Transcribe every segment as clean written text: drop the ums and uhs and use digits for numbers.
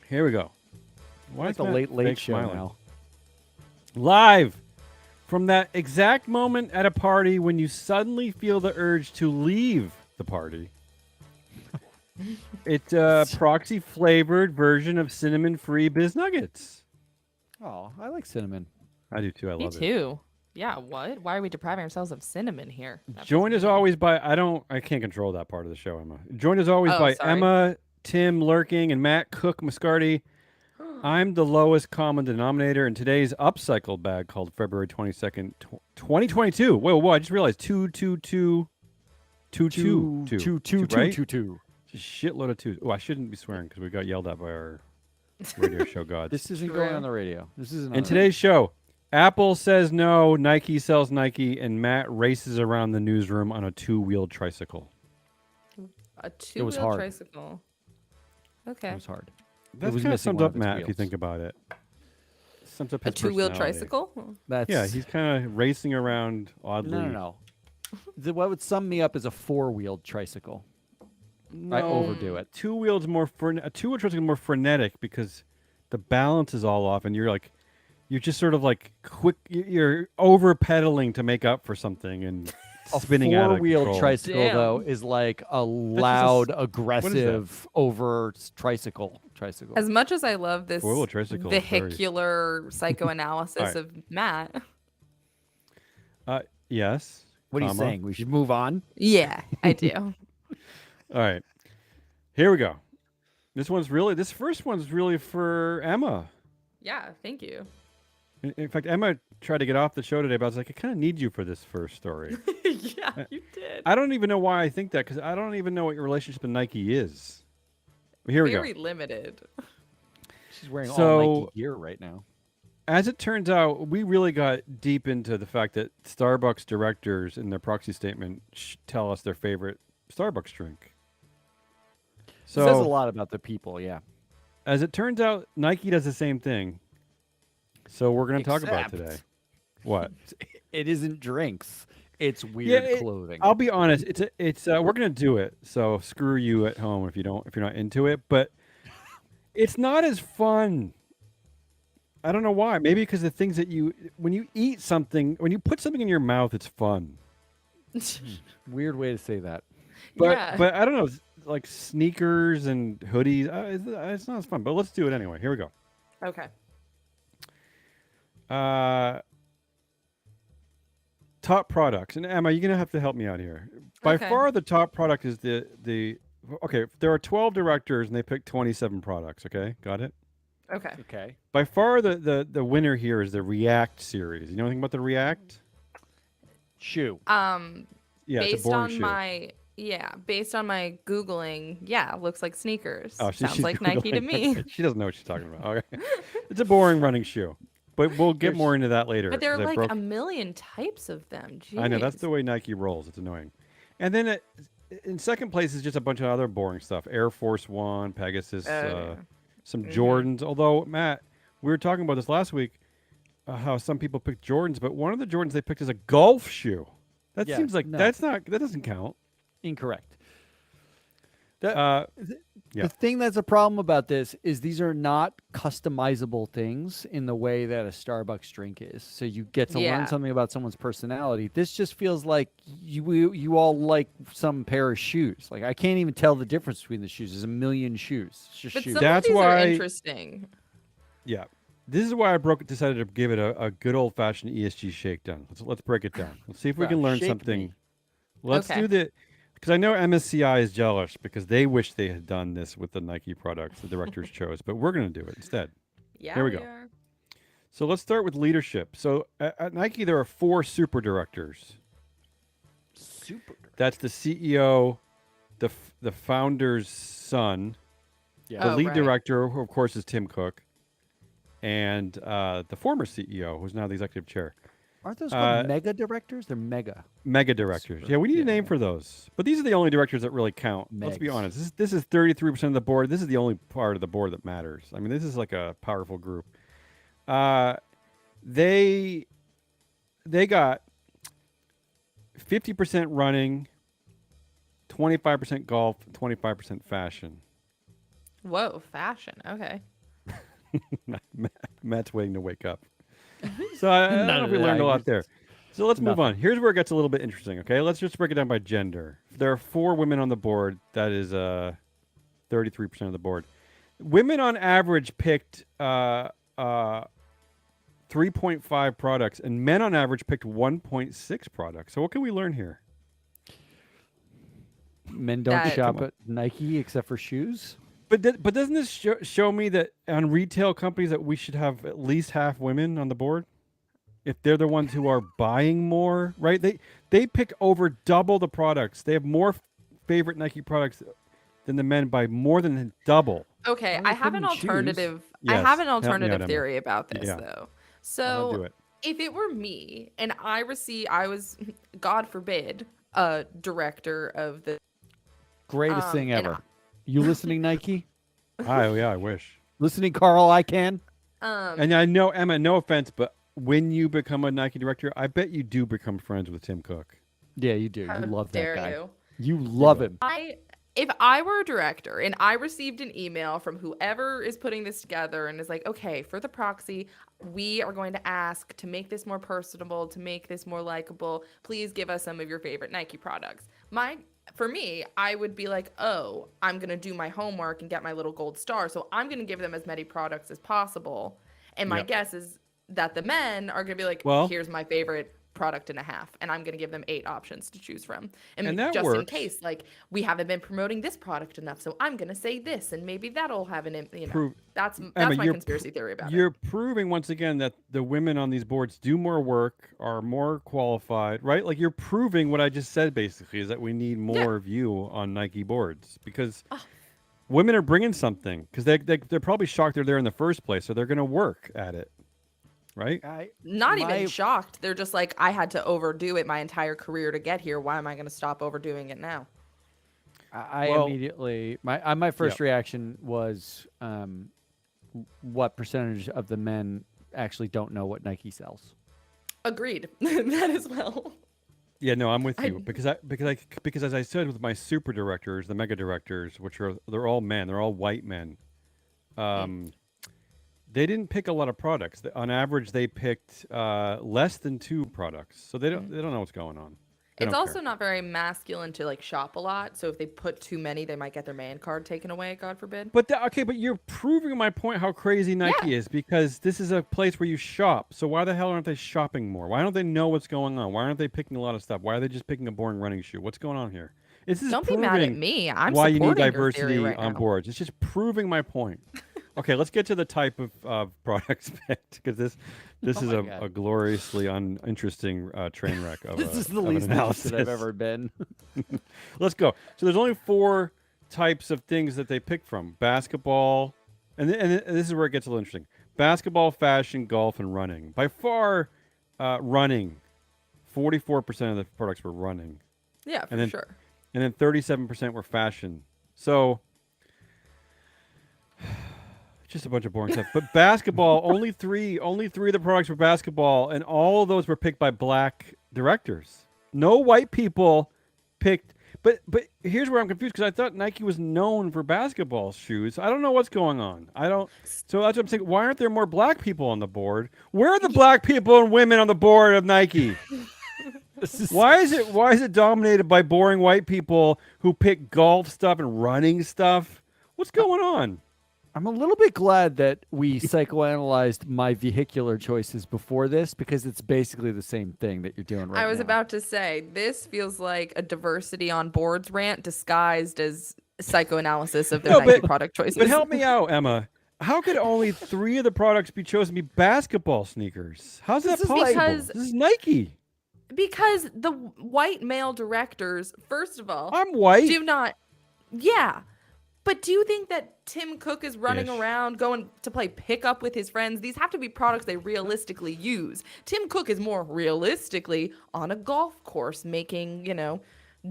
Here we go. Why Like is the Matt late fake show smiling? now. Live from that exact moment at a party when you suddenly feel the urge to leave the party. It's a proxy flavored version of cinnamon free Biz Nuggets. Oh, I like cinnamon. I do too. I Me love it. too. Yeah, what? Why are we depriving ourselves of cinnamon here? That feels Joined as mean. always by I can't control that part of the show, Emma. Joined as always Oh, by sorry. Emma, Tim Lurking, and Matt Cook Muscardi. I'm the lowest common denominator in today's upcycled bag called February 22nd, 2022. Whoa, I just realized 222 right? Two. Just shitload of twos. Oh, I shouldn't be swearing because we got yelled at by our radio show gods. This isn't going on the radio. This isn't. In today's show, Apple says no, Nike sells Nike, and Matt races around the newsroom on a two-wheeled tricycle. A two-wheel hard. tricycle. Okay. It was hard. That's was kind of missing sums one up of its Matt if you wheels. think about it. Sums up A his two-wheel personality. tricycle? That's Yeah, he's kind of racing around oddly. no. What would sum me up is a four-wheeled tricycle. I overdo it. Two-wheeled more a two-wheel tricycle is more frenetic because the balance is all off, and you're just sort of like quick. You're over pedaling to make up for something and spinning out of Four-wheeled control. tricycle Damn. though is like a loud, that? aggressive, over tricycle. As much as I love this Four-wheel tricycle is very- vehicular psychoanalysis All right. of Matt. Yes. What are you comma. saying? We should move on. Yeah, I do. All right. Here we go. This first one's really for Emma. Yeah, thank you. In fact, Emma tried to get off the show today, but I was like, I kind of need you for this first story. Yeah, you did. I don't even know why I think that because I don't even know what your relationship with Nike is. But here we Very go. limited. She's wearing all So- Nike gear right now. As it turns out, we really got deep into the fact that Starbucks directors in their proxy statement tell us their favorite Starbucks drink. Says a lot about the people, yeah. As it turns out, Nike does the same thing. So we're going to talk about Except- today. What? It isn't drinks. It's weird clothing. I'll be honest. It's we're going to do it. So screw you at home if you're not into it. But it's not as fun. I don't know why. Maybe because the things that when you eat something, when you put something in your mouth, it's fun. Weird way to say that. But Yeah. but I don't know, like sneakers and hoodies. It's not as fun. But let's do it anyway. Here we go. Okay. Top products, and Emma, you're gonna have to help me out here. By Okay. far, the top product is the. Okay, there are 12 directors, and they picked 27 products. Okay, got it. Okay. Okay. By far, the winner here is the React series. You know anything about the React? Shoe. Yeah, it's Based a boring on shoe. based on my Googling, yeah, looks like sneakers. Oh, Sounds she's like Nike to Googling. me. She doesn't know what she's talking about. Okay, it's a boring running shoe, but we'll get more into that later. But there are 'cause I like broke- a million types of them. Jeez. I know that's the way Nike rolls. It's annoying. And then in second place is just a bunch of other boring stuff: Air Force One, Pegasus, yeah. some Jordans. Although Matt, we were talking about this last week, how some people picked Jordans, but one of the Jordans they picked is a golf shoe. That Yeah, seems like no. that doesn't count. Incorrect. Yeah. The thing that's a problem about this is these are not customizable things in the way that a Starbucks drink is. So you get to Yeah. learn something about someone's personality. This just feels like you all like some pair of shoes. Like I can't even tell the difference between the shoes. There's a million shoes. It's just But shoes. some That's of these why- are interesting. Yeah. This is why I decided to give it a good old fashioned ESG shakedown. Let's break it down. Let's see if we Yeah, can learn shake something. me. Let's Okay. do the because I know MSCI is jealous because they wish they had done this with the Nike products the directors chose, but we're going to do it instead. Yeah. Here we go. are. So let's start with leadership. So at Nike there are 4 super directors. Super. That's the CEO, the founder's son, Yeah. the Oh, lead right. director, who of course is Tim Cook, and the former CEO, who's now the executive chair. Aren't those called mega directors? They're mega. Mega directors. Yeah, we need a name for those. But these are the only directors that really count. Let's be Megs. honest. This is 33% of the board. This is the only part of the board that matters. I mean, this is like a powerful group. They got 50% running, 25% golf, 25% fashion. Whoa, fashion. Okay. Matt's waiting to wake up. So I don't know if we learned a lot there. So let's move on. Here's where it gets a little bit interesting. Okay, let's just break it down by gender. There are 4 women on the board. That is 33% of the board. Women on average picked 3.5 products, and men on average picked 1.6 products. So what can we learn here? Men don't shop at Nike except for shoes. But doesn't this show me that on retail companies that we should have at least half women on the board? If they're the ones who are buying more, right? They pick over double the products. They have more favorite Nike products than the men by more than double. Okay, I have an alternative. Yes, I have an help me out, alternative Emma. theory about this Yeah. though. I'll do So it. if it were me and I was, God forbid, a director of the Greatest thing and ever. You listening, Nike? Yeah, I wish. Listening, Carl? I can. And I know, Emma, no offense, but when you become a Nike director, I bet you do become friends with Tim Cook. Yeah, you do. How You love that dare guy. you. You love him. If I were a director and I received an email from whoever is putting this together and is like, okay, for the proxy, we are going to ask to make this more personable, to make this more likable. Please give us some of your favorite Nike products. For me, I would be like, oh, I'm going to do my homework and get my little gold star. So I'm going to give them as many products as possible. And my guess is that the men are going to be like, Well, here's my favorite product and a half, and I'm going to give them 8 options to choose from. And that just works. in case, like, we haven't been promoting this product enough, so I'm going to say this, and maybe that'll have an, that's Emma, my conspiracy theory about You're it. proving once again that the women on these boards do more work, are more qualified, right? Like you're proving what I just said basically is that we need more of you on Nike boards because women are bringing something because they're probably shocked they're there in the first place, so they're going to work at it. Right? Not even shocked. They're just like, I had to overdo it my entire career to get here. Why am I going to stop overdoing it now? Immediately, my first reaction was, what percentage of the men actually don't know what Nike sells? Agreed. That as well. Yeah, no, I'm with you because as I said with my super directors, the mega directors, they're all men, they're all white men. They didn't pick a lot of products. On average, they picked less than 2 products, so they don't know what's going on. It's also not very masculine to like shop a lot. So if they put too many, they might get their man card taken away. God forbid. But but you're proving my point how crazy Nike is because this is a place where you shop. So why the hell aren't they shopping more? Why don't they know what's going on? Why aren't they picking a lot of stuff? Why are they just picking a boring running shoe? What's going on here? Don't be mad at me. I'm why you need supporting your diversity theory right on now. boards. It's just proving my point. Okay, let's get to the type of products picked because this is a gloriously uninteresting train wreck of This is the of least an analysis. interested I've ever been. Let's go. So there's only 4 types of things that they pick from: basketball, and this is where it gets a little interesting: basketball, fashion, golf, and running. By far, running, 44% of the products were running. Yeah, and then, sure. And then 37% were fashion. So just a bunch of boring stuff. But basketball, only three of the products were basketball, and all of those were picked by black directors. No white people picked. But here's where I'm confused because I thought Nike was known for basketball shoes. I don't know what's going on. So that's what I'm saying. Why aren't there more black people on the board? Where are the black people and women on the board of Nike? Why is it dominated by boring white people who pick golf stuff and running stuff? What's going on? I'm a little bit glad that we psychoanalyzed my vehicular choices before this because it's basically the same thing that you're doing right now. I was about to say, this feels like a diversity on boards rant disguised as psychoanalysis of their Nike product choices. But help me out, Emma. How could only 3 of the products be chosen to be basketball sneakers? How's that possible? This is Nike. Because the white male directors, first of all, I'm white. do not. Yeah. But do you think that Tim Cook is running around going to play pickup with his friends? These have to be products they realistically use. Tim Cook is more realistically on a golf course making,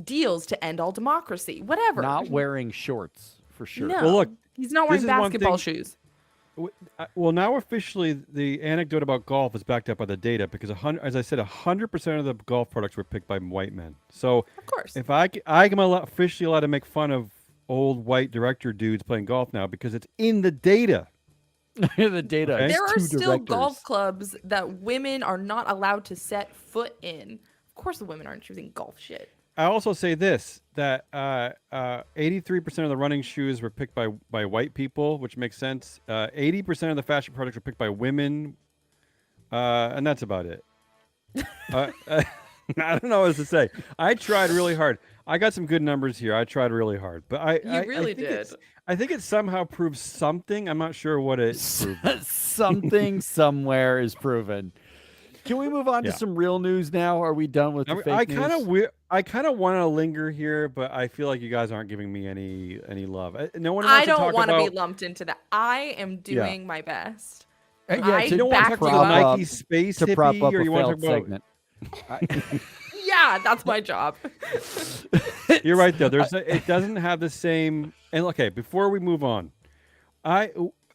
deals to end all democracy. Whatever. Not wearing shorts, for sure. No, well, look, he's not wearing basketball shoes. Well, now officially, the anecdote about golf is backed up by the data because, as I said, 100% of the golf products were picked by white men. So, of course, if I'm officially allowed to make fun of old white director dudes playing golf now because it's in the data. The data. Okay. It's There are 2 still directors. golf clubs that women are not allowed to set foot in. Of course, the women aren't choosing golf shit. I also say this that 83% of the running shoes were picked by white people, which makes sense. 80% of the fashion products were picked by women, and that's about it. I don't know what to say. I tried really hard. I got some good numbers here. I tried really hard, but You really I think did. I think it somehow proves something. I'm not sure what it proves. Something somewhere is proven. Can we move on to Yeah. some real news now? Are we done with the fake news? I kind of want to linger here, but I feel like you guys aren't giving me any love. No one I wants to don't talk want to about. be lumped into that. I am doing my best. Yeah, I You don't want to back talk you about up. Nike space to prop hippie, up or a you want to failed talk about? segment. Yeah, that's my job. You're right though. It doesn't have the same. And okay, before we move on, I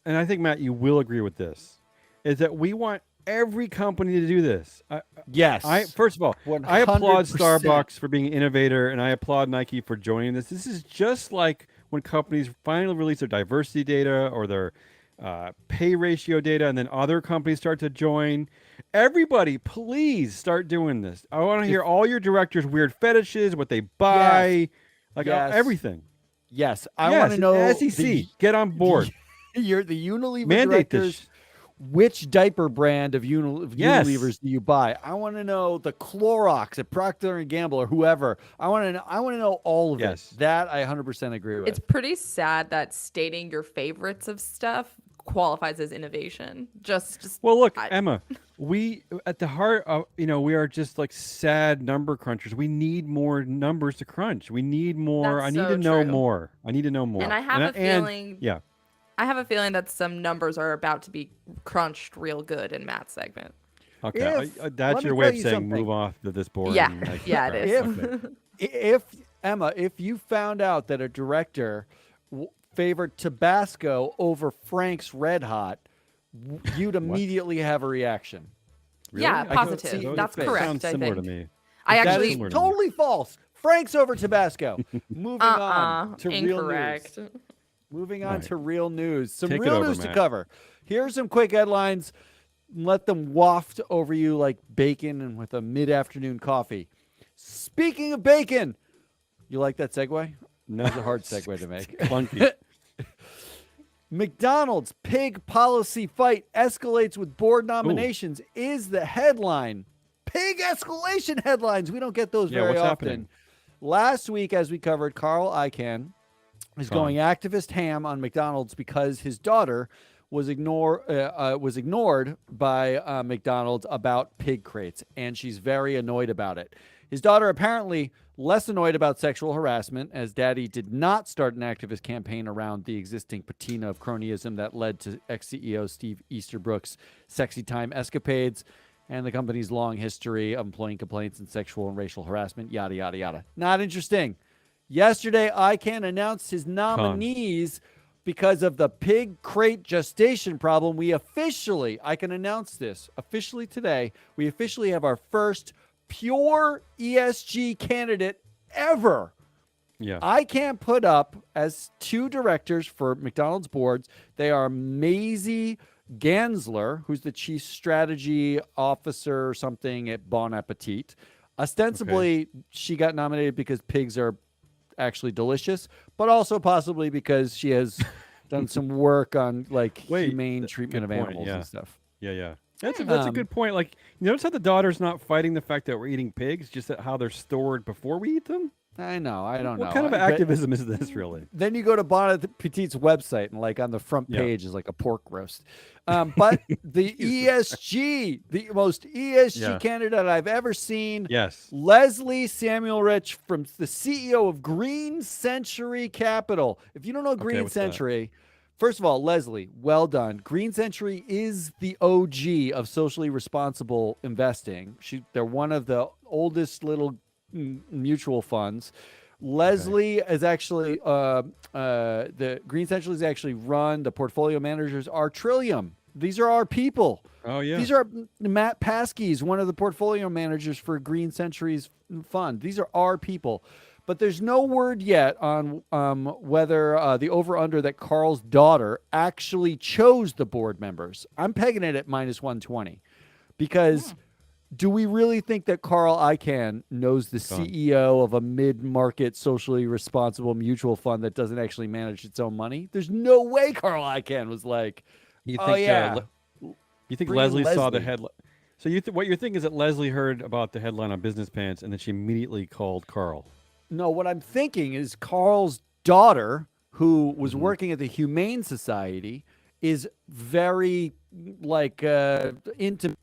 think Matt, you will agree with this, is that we want every company to do this. Yes. First of all, I applaud 100%. Starbucks for being an innovator, and I applaud Nike for joining this. This is just like when companies finally release their diversity data or their pay ratio data, and then other companies start to join. Everybody, please start doing this. I want to hear all your directors' weird fetishes, what they buy, Yes. everything. Yes. I want to know SEC, get on board. You're the Unilever Mandate directors. this. Which diaper brand of Yes. Unilevers do you buy? I want to know the Clorox at Procter and Gamble or whoever. I want to know all of Yes. it. That I 100% agree with. It's pretty sad that stating your favorites of stuff qualifies as innovation. Well, look, Emma, we at the heart of we are just like sad number crunchers. We need more numbers to crunch. We need more. That's I need so to know true. more. I need to know more. And I have a feeling. Yeah. I have a feeling that some numbers are about to be crunched real good in Matt's segment. Okay. Let That's me your way tell of you saying something. move off to this board. Yeah. and Yeah, it is. Okay. If Emma, if you found out that a director favored Tabasco over Frank's Red Hot, you'd immediately have a reaction. Really? Yeah, I can positive. see That's that correct, sounds I similar think. to me. I That actually is Similar to me. totally false. Frank's over Tabasco. Moving on to incorrect. real news. Moving on Right. to real news. Some Take it real over, news to Matt. cover. Here's some quick headlines. Let them waft over you like bacon and with a mid-afternoon coffee. Speaking of bacon, you like that segue? No, That was a hard segue to make. Clunky. McDonald's pig policy fight escalates with board nominations is the headline. Pig escalation headlines. We don't get those Yeah, very what's often. happening? Last week, as we covered, Carl Icahn is going activist ham on McDonald's because his daughter was ignored by McDonald's about pig crates, and she's very annoyed about it. His daughter apparently less annoyed about sexual harassment, as Daddy did not start an activist campaign around the existing patina of cronyism that led to ex-CEO Steve Easterbrook's sexy time escapades and the company's long history of employee complaints and sexual and racial harassment, yada, yada, yada. Not interesting. Yesterday, ICANN announced his nominees because of the pig crate gestation problem. I can announce this officially today. We officially have our first pure ESG candidate ever. Yeah. I can't put up as 2 directors for McDonald's boards. They are Maisie Gansler, who's the chief strategy officer or something at Bon Appetit. Ostensibly, she got nominated because pigs are actually delicious, but also possibly because she has done some work on humane treatment of animals and stuff. Yeah. That's a good point. Like, you notice how the daughter's not fighting the fact that we're eating pigs, just how they're stored before we eat them? I know. I don't know. What kind of activism is this, really? Then you go to Bon Appetit's website, and on the front page is a pork roast. But the ESG, the most ESG candidate I've ever seen. Yes. Leslie Samuel Rich, from the CEO of Green Century Capital. If you don't know Green Century, first of all, Leslie, well done. Green Century is the OG of socially responsible investing. They're one of the oldest little mutual funds. Leslie is actually the Green Century is actually run. The portfolio managers are Trillium. These are our people. Oh yeah. These are Matt Paskey's one of the portfolio managers for Green Century's fund. These are our people. but there's no word yet on whether the over/under that Carl's daughter actually chose the board members. I'm pegging it at -120 because do we really think that Carl Icahn knows the CEO of a mid-market socially responsible mutual fund that doesn't actually manage its own money? There's no way Carl Icahn was like, You oh think, yeah. you think bring in Leslie saw the Leslie. headline? So what you're thinking is that Leslie heard about the headline on Business Pants and then she immediately called Carl. No, what I'm thinking is Carl's daughter, who was working at the Humane Society, is very like into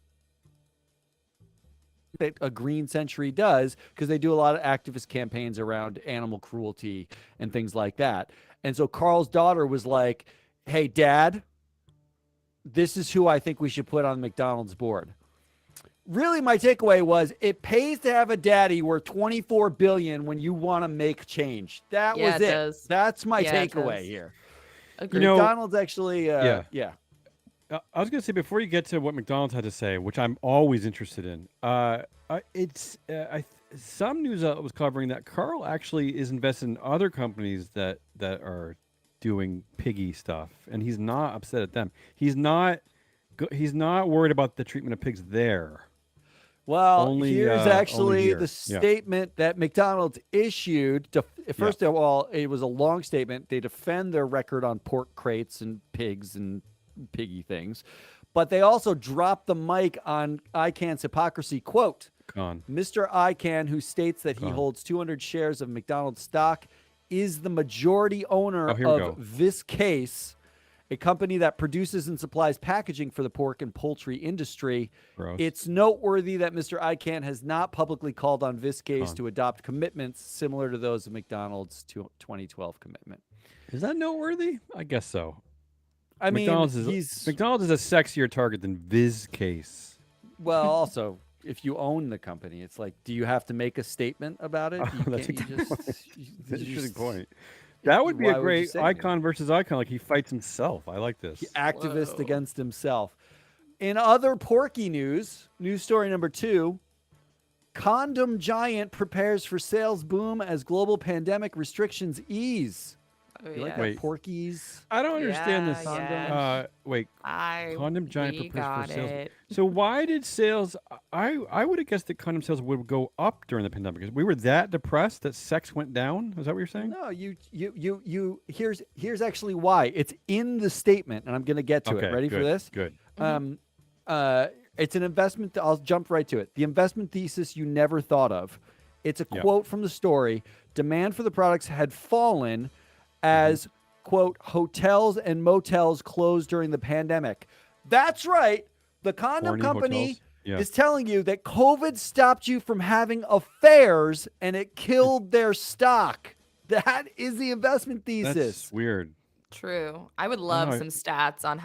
that a Green Century does because they do a lot of activist campaigns around animal cruelty and things like that. And so Carl's daughter was like, "Hey, Dad, this is who I think we should put on McDonald's board." Really, my takeaway was it pays to have a daddy worth $24 billion when you want to make change. That Yeah, was it it. does. That's my Yeah, it takeaway does. here. Agreed. know- McDonald's actually, Yeah. yeah. I was going to say before you get to what McDonald's had to say, which I'm always interested in. Some news outlet was covering that Carl actually is invested in other companies that are doing piggy stuff, and he's not upset at them. He's not worried about the treatment of pigs there. Well, Only, here's only actually here. the Yeah. statement that McDonald's issued. First of all, it was a long statement. They defend their record on pork crates and pigs and piggy things, but they also dropped the mic on Icahn's hypocrisy. Quote, Gone. Mr. Icahn, who states that he holds 200 shares of McDonald's stock, is the majority owner here we go. of this case, a company that produces and supplies packaging for the pork and poultry industry. Gross. It's noteworthy that Mr. Icahn has not publicly called on Viscase to adopt commitments similar to those of McDonald's 2012 commitment. Is that noteworthy? I guess so. I mean, McDonald's he's is a sexier target than Viscase. well. Also, if you own the company, it's like, do you have to make a statement about it? You That's a can't- you good just- point. you That's an interesting just- point. That would be Why a would you great say icon versus icon. Like he fights himself. I like this. Activist Whoa. against himself. In other porky news story number 2, condom giant prepares for sales boom as global pandemic restrictions ease. Oh, You like yeah. that, Wait. Porkies? I don't understand this. Yeah. Wait, condom giant we prepares got for sales. it. So why did sales? I would have guessed that condom sales would go up during the pandemic because we were that depressed that sex went down. Is that what you're saying? No, you. Here's actually why. It's in the statement, and I'm going to get to Okay, it. Ready good, for this? Good. It's an investment. I'll jump right to it. The investment thesis you never thought of. It's a Yep. quote from the story. Demand for the products had fallen as, quote, hotels and motels closed during the pandemic. That's right. The condom Horny company hotels. Yeah. is telling you that COVID stopped you from having affairs and it killed their stock. That is the investment thesis. That's weird. True. I would love No, some stats on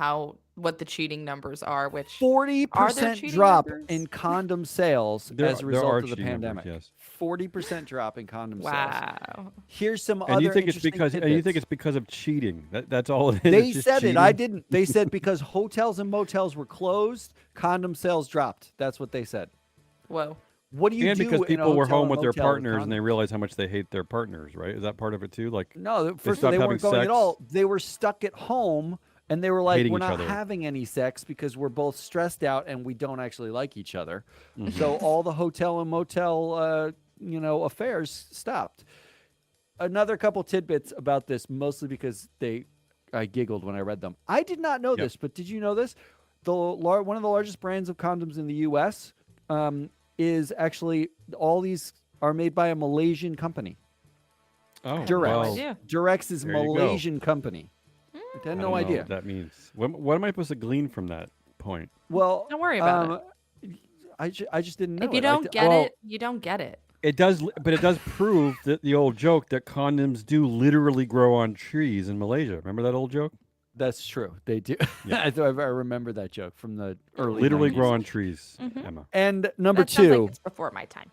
what the cheating numbers are, which 40% cheating drop numbers? in condom sales There- as a there result are of the cheating numbers, pandemic. yes. 40% drop in condom sales. wow. Here's some And other you think it's interesting because tidbits. of cheating? That's all it is. They It's just said cheating? it. I didn't. They said because hotels and motels were closed, condom sales dropped. That's what they said. Whoa. What do you And do because in a people were hotel home and with their motel partners and they condoms? realize how much they hate their partners, right? Is that part of it too? Like No, first of all, stopped they weren't having going at sex? all. They were stuck at home and they were like, Hating we're each not other. having any sex because we're both stressed out and we don't actually like each other. Mm-hmm. So all the hotel and motel, affairs stopped. Another couple tidbits about this, mostly because I giggled when I read them. I did not know Yep. this, but did you know this? One of the largest brands of condoms in the U.S. Is actually all these are made by a Malaysian company. Oh, Durex. well, idea. Durex is There you go. Malaysian company. I had I don't no know idea. what that means. What am I supposed to glean from that point? Well, Don't worry about I just didn't know. If you it. don't get it, you don't get it. It does, but it does prove that the old joke that condoms do literally grow on trees in Malaysia. Remember that old joke? That's true. They do. Yeah. I remember that joke from the early. Literally 90s. grow on trees, Mhm. Emma. And number That sounds two, like it's before my time.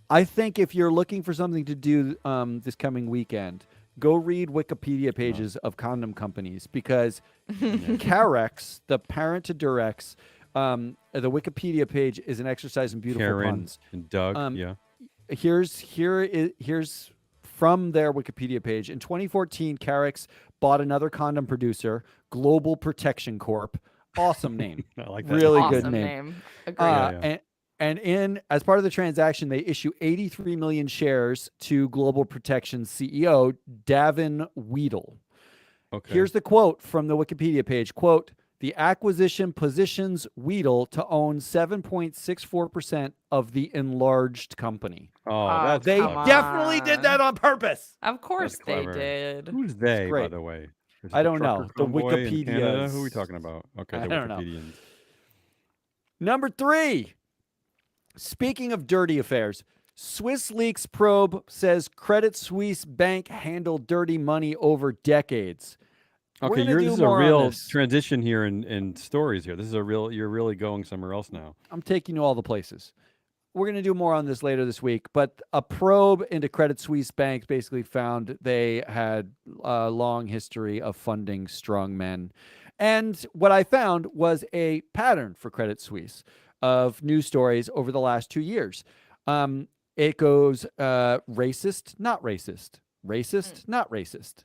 I think if you're looking for something to do this coming weekend, go read Wikipedia pages of condom companies because Carex, the parent to Durex, the Wikipedia page is an exercise in beautiful Karen puns. and Doug. Um, yeah. Here's from their Wikipedia page. In 2014, Carex bought another condom producer, Global Protection Corp. Awesome name. I like that. Really Awesome good name. name. Agreed. Yeah. And as part of the transaction, they issue 83 million shares to Global Protection CEO Davin Weedle. Okay. Here's the quote from the Wikipedia page. Quote, the acquisition positions Weedle to own 7.64% of the enlarged company. Oh, Oh, that's They come definitely did that on purpose. Of course That's they clever. did. Who's they, by great. the way? Is it I the don't trucker know. The convoy in Canada? Who are we Wikipedias. talking about? Okay, I the don't know. Wikipedians. Number 3. Speaking of dirty affairs, Swiss Leaks probe says Credit Suisse bank handled dirty money over decades. Okay, this is a real transition here in stories here. This is you're really going somewhere else now. I'm taking you all the places. We're going to do more on this later this week, but a probe into Credit Suisse banks basically found they had a long history of funding strong men. And what I found was a pattern for Credit Suisse of news stories over the last 2 years. It goes racist, not racist, racist, not racist.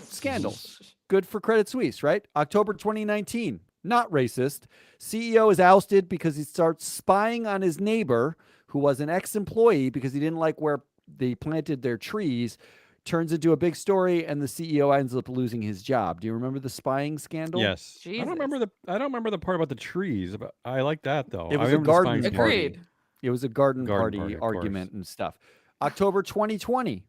Scandals. Good for Credit Suisse, right? October 2019, not racist. CEO is ousted because he starts spying on his neighbor, who was an ex-employee because he didn't like where they planted their trees. Turns into a big story, and the CEO ends up losing his job. Do you remember the spying scandal? Yes. Jesus. I don't remember the part about the trees, but I like that though. It was I a remember the garden spying scandal. party. Agreed. It was a garden Garden party party, of argument and stuff. October 2020,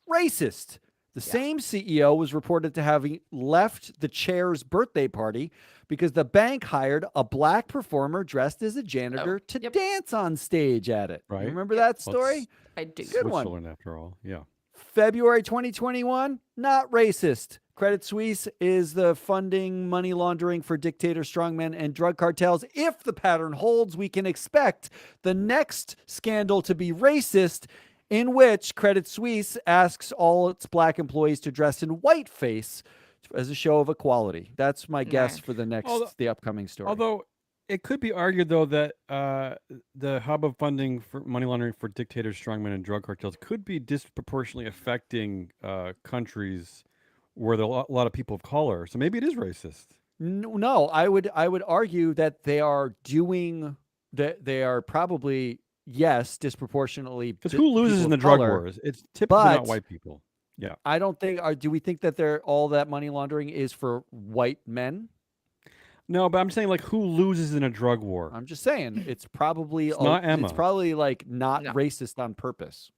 racist. The same CEO was reported to have left the chair's birthday party because the bank hired a black performer dressed as a janitor to dance on stage at it. Right. You remember that story? I do. Good one. Switzerland, after all. Yeah. February 2021, not racist. Credit Suisse is the funding money laundering for dictator strongmen and drug cartels. If the pattern holds, we can expect the next scandal to be racist, in which Credit Suisse asks all its black employees to dress in whiteface as a show of equality. That's my guess for the upcoming story. Although it could be argued, though, that the hub of funding for money laundering for dictators, strongmen, and drug cartels could be disproportionately affecting countries where there are a lot of people of color. So maybe it is racist. No, I would argue that they are doing that. They are probably, yes, disproportionately. Because who loses in the drug wars? It's typically not white people. Yeah. I don't think. Do we think that all that money laundering is for white men? No, but I'm saying, like, who loses in a drug war? I'm just saying it's probably not Emma. It's probably like not racist on purpose.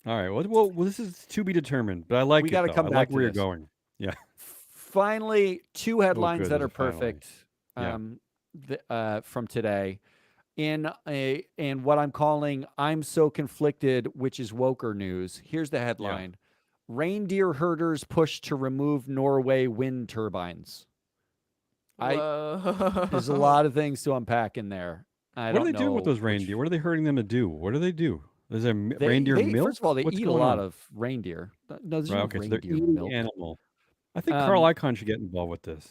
All right. Well, this is to be determined, but I like we it. got to come I back like to where this. you're going. Yeah. Finally, 2 headlines that are finally. perfect from today. In what I'm calling "I'm so conflicted," which is woker news. Here's the headline: Reindeer herders push to remove Norway wind turbines. There's a lot of things to unpack in there. What are they doing with those reindeer? What are they hurting them to do? What do they do? Is there reindeer milk? First of all, they What's eat a going lot on? of reindeer. No, there's Right, no okay, so they're reindeer eating milk. animal. I think Carl Icahn should get involved with this.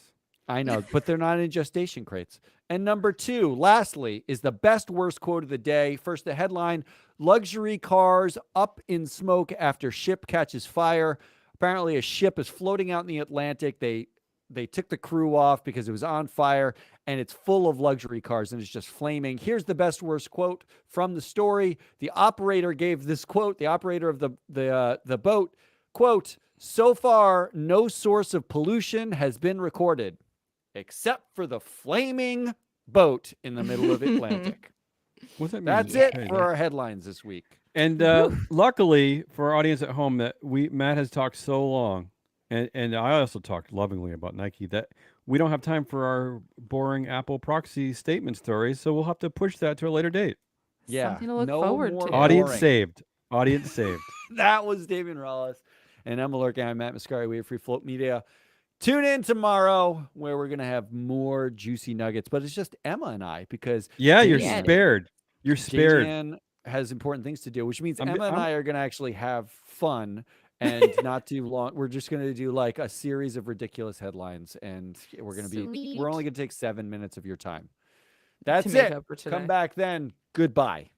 I know, but they're not in gestation crates. And number 2, lastly, is the best worst quote of the day. First, the headline: luxury cars up in smoke after ship catches fire. Apparently, a ship is floating out in the Atlantic. They took the crew off because it was on fire, and it's full of luxury cars, and it's just flaming. Here's the best worst quote from the story. The operator gave this quote. The operator of the boat, quote, "So far, no source of pollution has been recorded, except for the flaming boat in the middle of the Atlantic." What's that mean? That's it for our headlines this week. And luckily for our audience at home, that Matt has talked so long, and I also talked lovingly about Nike, that we don't have time for our boring Apple proxy statement stories, so we'll have to push that to a later date. Yeah, something to look forward to. Audience saved. Audience saved. That was Damian Rollis and Emma Lurk. I'm Matt Mascari. We have Free Float Media. Tune in tomorrow where we're going to have more juicy nuggets, but it's just Emma and I because you're spared. You're spared. JJ has important things to do, which means Emma and I are going to actually have fun and not too long. We're just going to do like a series of ridiculous headlines, and we're only going to take 7 minutes of your time. That's it. Come back then. Goodbye.